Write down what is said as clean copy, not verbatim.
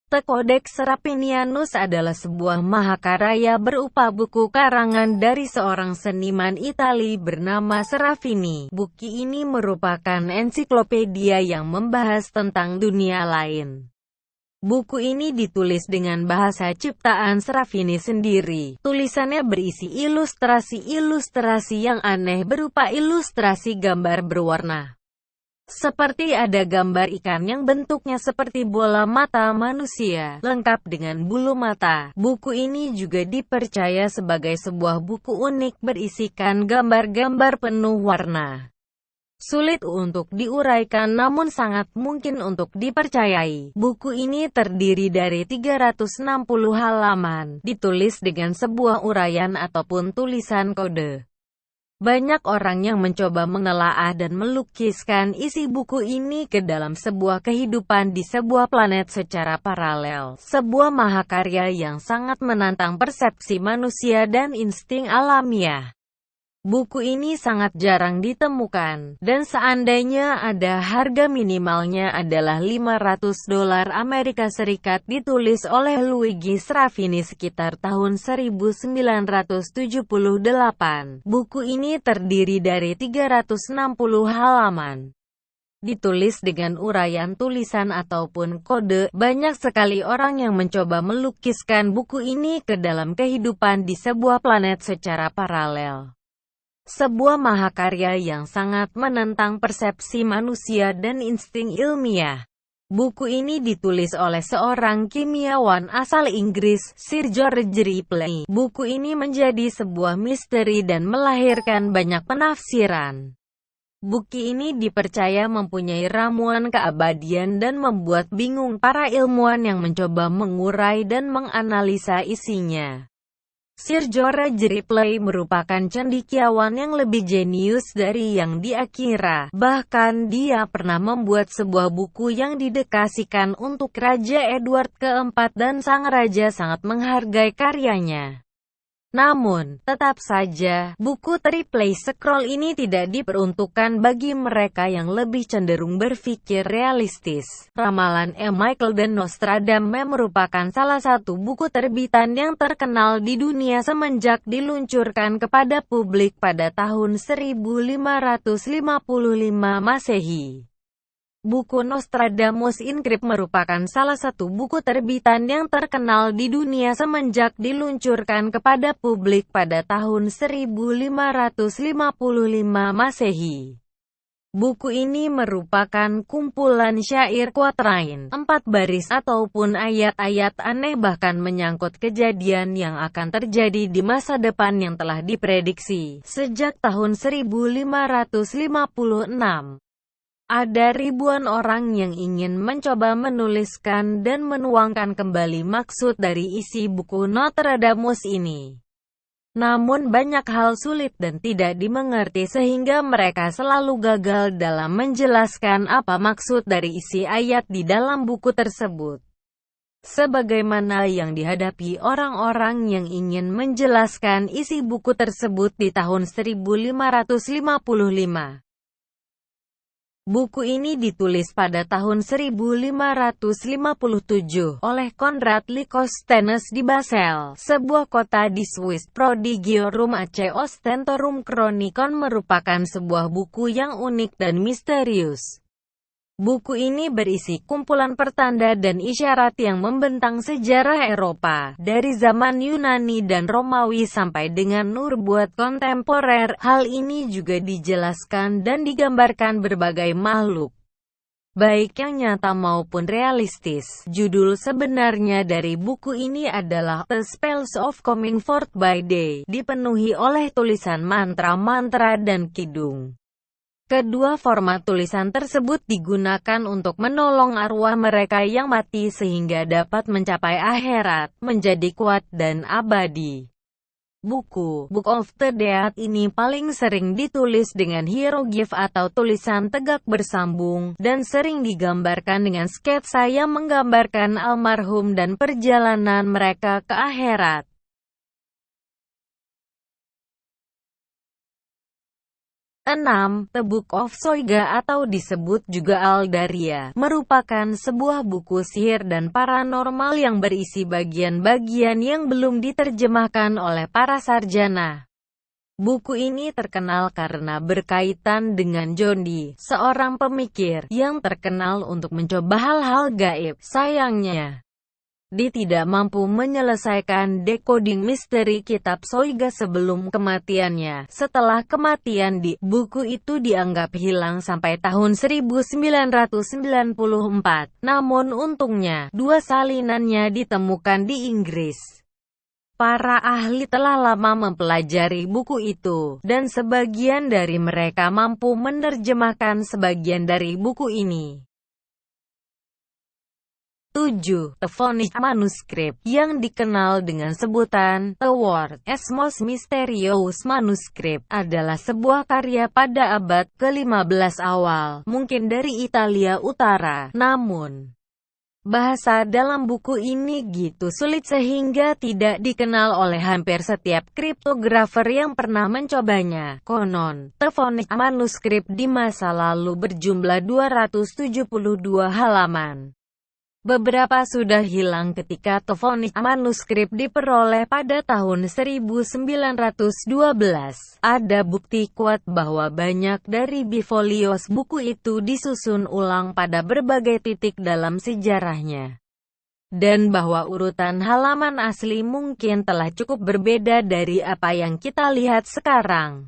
The Codex Serafinianus adalah sebuah mahakarya berupa buku karangan dari seorang seniman Italia bernama Serafini. Buku ini merupakan ensiklopedia yang membahas tentang dunia lain. Buku ini ditulis dengan bahasa ciptaan Serafini sendiri. Tulisannya berisi ilustrasi-ilustrasi yang aneh berupa ilustrasi gambar berwarna. Seperti ada gambar ikan yang bentuknya seperti bola mata manusia, lengkap dengan bulu mata. Buku ini juga dipercaya sebagai sebuah buku unik berisikan gambar-gambar penuh warna. Sulit untuk diuraikan namun sangat mungkin untuk dipercayai. Buku ini terdiri dari 360 halaman, ditulis dengan sebuah uraian ataupun tulisan kode. Banyak orang yang mencoba menelaah dan melukiskan isi buku ini ke dalam sebuah kehidupan di sebuah planet secara paralel. Sebuah mahakarya yang sangat menantang persepsi manusia dan insting alamiah. Buku ini sangat jarang ditemukan, dan seandainya ada, harga minimalnya adalah $500 Amerika Serikat. Ditulis oleh Luigi Serafini sekitar tahun 1978. Buku ini terdiri dari 360 halaman. Ditulis dengan uraian tulisan ataupun kode. Banyak sekali orang yang mencoba melukiskan buku ini ke dalam kehidupan di sebuah planet secara paralel. Sebuah mahakarya yang sangat menentang persepsi manusia dan insting ilmiah. Buku ini ditulis oleh seorang kimiawan asal Inggris, Sir George Ripley. Buku ini menjadi sebuah misteri dan melahirkan banyak penafsiran. Buku ini dipercaya mempunyai ramuan keabadian dan membuat bingung para ilmuwan yang mencoba mengurai dan menganalisa isinya. Sir George Ripley merupakan cendekiawan yang lebih jenius dari yang dikira. Bahkan dia pernah membuat sebuah buku yang didedikasikan untuk Raja Edward keempat dan sang raja sangat menghargai karyanya. Namun, tetap saja, buku Triple Scroll ini tidak diperuntukkan bagi mereka yang lebih cenderung berpikir realistis. Ramalan Michael dan Nostradamus merupakan salah satu buku terbitan yang terkenal di dunia semenjak diluncurkan kepada publik pada tahun 1555 Masehi. Buku Nostradamus Incrypt merupakan salah satu buku terbitan yang terkenal di dunia semenjak diluncurkan kepada publik pada tahun 1555 Masehi. Buku ini merupakan kumpulan syair quatrain, 4 baris ataupun ayat-ayat aneh bahkan menyangkut kejadian yang akan terjadi di masa depan yang telah diprediksi sejak tahun 1556. Ada ribuan orang yang ingin mencoba menuliskan dan menuangkan kembali maksud dari isi buku Nostradamus ini. Namun banyak hal sulit dan tidak dimengerti sehingga mereka selalu gagal dalam menjelaskan apa maksud dari isi ayat di dalam buku tersebut. Sebagaimana yang dihadapi orang-orang yang ingin menjelaskan isi buku tersebut di tahun 1555. Buku ini ditulis pada tahun 1557 oleh Konrad Lycosthenes di Basel, sebuah kota di Swiss. Prodigiorum Acce Ostentorum Chronicon merupakan sebuah buku yang unik dan misterius. Buku ini berisi kumpulan pertanda dan isyarat yang membentang sejarah Eropa, dari zaman Yunani dan Romawi sampai dengan nubuat kontemporer. Hal ini juga dijelaskan dan digambarkan berbagai makhluk, baik yang nyata maupun realistis. Judul sebenarnya dari buku ini adalah The Spells of Coming Forth by Day, dipenuhi oleh tulisan mantra-mantra dan kidung. Kedua format tulisan tersebut digunakan untuk menolong arwah mereka yang mati sehingga dapat mencapai akhirat, menjadi kuat dan abadi. Buku Book of the Dead ini paling sering ditulis dengan hieroglif atau tulisan tegak bersambung, dan sering digambarkan dengan sketsa yang menggambarkan almarhum dan perjalanan mereka ke akhirat. 6. The Book of Soiga atau disebut juga Aldaria, merupakan sebuah buku sihir dan paranormal yang berisi bagian-bagian yang belum diterjemahkan oleh para sarjana. Buku ini terkenal karena berkaitan dengan John Dee, seorang pemikir yang terkenal untuk mencoba hal-hal gaib. Sayangnya, Dee tidak mampu menyelesaikan decoding misteri kitab Soiga sebelum kematiannya. Setelah kematian Dee, buku itu dianggap hilang sampai tahun 1994. Namun untungnya, 2 salinannya ditemukan di Inggris. Para ahli telah lama mempelajari buku itu, dan sebagian dari mereka mampu menerjemahkan sebagian dari buku ini. 7. The Phonic Manuscript, yang dikenal dengan sebutan The World's Most Mysterious Manuscript, adalah sebuah karya pada abad ke-15 awal, mungkin dari Italia Utara. Namun, bahasa dalam buku ini gitu sulit sehingga tidak dikenal oleh hampir setiap kriptografer yang pernah mencobanya. Konon, The Phonic Manuscript di masa lalu berjumlah 272 halaman. Beberapa sudah hilang ketika The Phonic Manuscript diperoleh pada tahun 1912. Ada bukti kuat bahwa banyak dari bifolios buku itu disusun ulang pada berbagai titik dalam sejarahnya, dan bahwa urutan halaman asli mungkin telah cukup berbeda dari apa yang kita lihat sekarang.